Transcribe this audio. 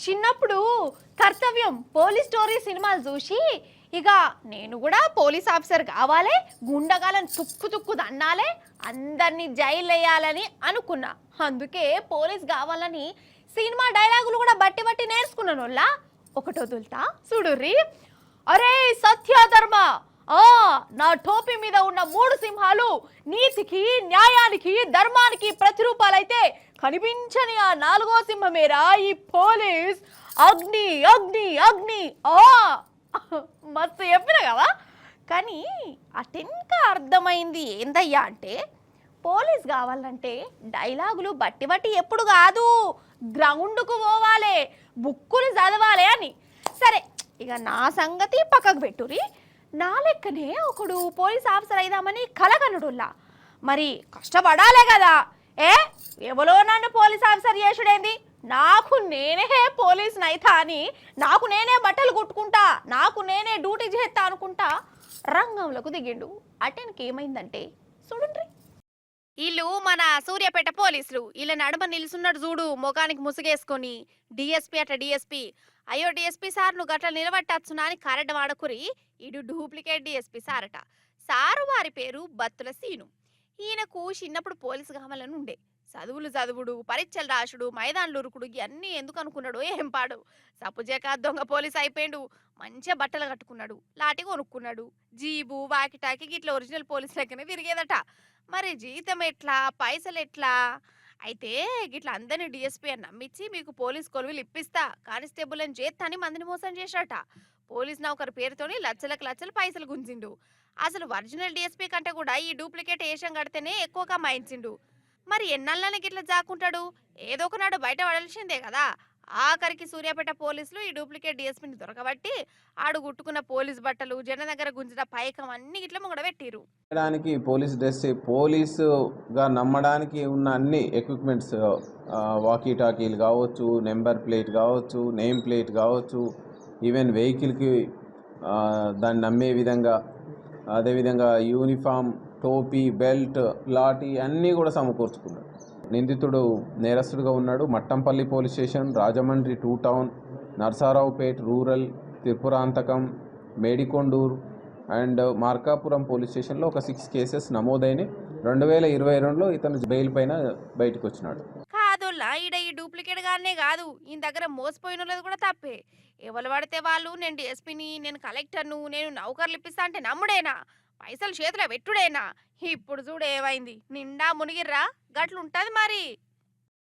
చిన్నప్పుడు కర్తవ్యం police story సినిమాలు చూసి ఇక నేను కూడా పోలీస్ ఆఫీసర్ కావాలి, గుండగాలను తుక్కు తుక్కు దన్నాలే, అందరినీ జైలు వేయాలని అనుకున్నా. అందుకే పోలీస్ కావాలని సినిమా డైలాగులు కూడా బట్టి బట్టి నేర్చుకున్నాను. వాళ్ళ ఒకటి వదులుతా చూడుర్రి. అరే సత్యధర్మ, నా టోపీ మీద ఉన్న 3 సింహాలు నీతికి, న్యాయానికి, ధర్మానికి ప్రతిరూపాలైతే కనిపించని ఆ 4వ సింహమేరా ఈ పోలీస్. అగ్ని అగ్ని అగ్ని. మస్తు చెప్పిన కదా. కానీ అటెన్కా అర్థమైంది ఏందయ్యా అంటే, పోలీస్ కావాలంటే డైలాగులు బట్టి బట్టి ఎప్పుడు కాదు, గ్రౌండ్కు పోవాలి, బుక్కులు చదవాలి అని. సరే ఇక నా సంగతి పక్కకు పెట్టురి. నా లెక్కనే ఒకడు పోలీస్ ఆఫీసర్ అయిదామని కలగనుడుల్లా. మరి కష్టపడాలే కదా. ఎవరో నన్ను పోలీస్ ఆఫీసర్ చేసుడేంది, నాకు నేనే పోలీస్ నైతా అని నాకు నేనే బట్టలు కుట్టుకుంటా, నాకు నేనే డ్యూటీ చేస్తా అనుకుంటా రంగంలోకి దిగిండు. అటెన్కి ఏమైందంటే చూడండి. వీళ్ళు మన సూర్యాపేట పోలీసులు. వీళ్ళ నడుమ నిలుసున్నాడు చూడు, ముఖానికి ముసుగేసుకొని. డిఎస్పీ అట డిఎస్పీ. అయ్యో డిఎస్పీ సార్ నువ్వు గట్ల నిలబట్టచ్చునా అని కరెంట్ వాడకురి. ఇడు డూప్లికేట్ డిఎస్పీ సార్ అట. సారు వారి పేరు బత్తుల సీను. ఈయనకు చిన్నప్పుడు పోలీసు కావాలని ఉండే. చదువుడు, పరీక్షలు రాసుడు, మైదాన్లు ఉరుకుడు ఇవన్నీ ఎందుకు అనుకున్నాడు ఏం పాడు. సప్పుజేక దొంగ పోలీస్ అయిపోయాడు. మంచిగా బట్టలు కట్టుకున్నాడు, లాటి కొనుక్కున్నాడు, జీబు వాకిటాకి గిట్ల ఒరిజినల్ పోలీస్ లెక్కనే తిరిగేదట. మరి జీతం ఎట్లా, పైసలు ఎట్లా? అయితే గిట్ల అందరినీ డిఎస్పీ అని నమ్మించి మీకు పోలీస్ కొలువులు ఇప్పిస్తా, కానిస్టేబుల్ అని చేత్తని మందిని మోసం చేశాట. పోలీస్ నౌకరు పేరుతోని లక్షలకు లక్షలు పైసలు గుంజిండు. అసలు ఒరిజినల్ డిఎస్పీ కంటే కూడా ఈ డూప్లికేట్ ఏషం కడితేనే ఎక్కువగా మాయించిండు. మరి ఎన్నాళ్ళని గిట్లా జాకుంటాడు? ఏదో ఒకనాడు బయట పడాల్సిందే కదా. ఆఖరికి సూర్యాపేట పోలీసులు ఈ డూప్లికేట్ డిఎస్పీని దొరకబట్టి ఆడు గుట్టుకున్న పోలీస్ బట్టలు, జన దగ్గర గుంజిన పైకం అన్ని ఇట్లా ముంగడబెట్టిరు. పోలీస్ డ్రెస్, పోలీసుగా నమ్మడానికి ఉన్న అన్ని ఎక్విప్మెంట్స్, వాకీ టాకీలు కావచ్చు, నెంబర్ ప్లేట్ కావచ్చు, నేమ్ ప్లేట్ కావచ్చు, ఈవెన్ వెహికల్కి దాన్ని నమ్మే విధంగా, అదేవిధంగా యూనిఫామ్, టోపీ, బెల్ట్, లాఠీ అన్నీ కూడా సమకూర్చుకున్నాడు. నిందితుడు నేరస్తుడిగా ఉన్నాడు. Mattampalli police station, Rajahmundry 2 town, Narasaraopet rural, Tripurantakam, Medikonduru and Markapuram police స్టేషన్లో ఒక 6 కేసెస్ నమోదైనవి. 2022లో ఇతను బెయిల్ పైన బయటకు వచ్చినాడు. కాదుల్లా ఈడ ఈ డూప్లికేట్ గానే కాదు, ఈయన దగ్గర మోసపోయినది కూడా తప్పే. ఎవరు పడితే వాళ్ళు నేను డిఎస్పీని, నేను కలెక్టర్ను, నేను నౌకర్లు ఇప్పిస్తా అంటే నమ్ముడేనా? పైసలు చేతిలో పెట్టుడేనా? ఇప్పుడు చూడు ఏమైంది, నిండా మునిగిర్రా. గట్లుంటది మరి.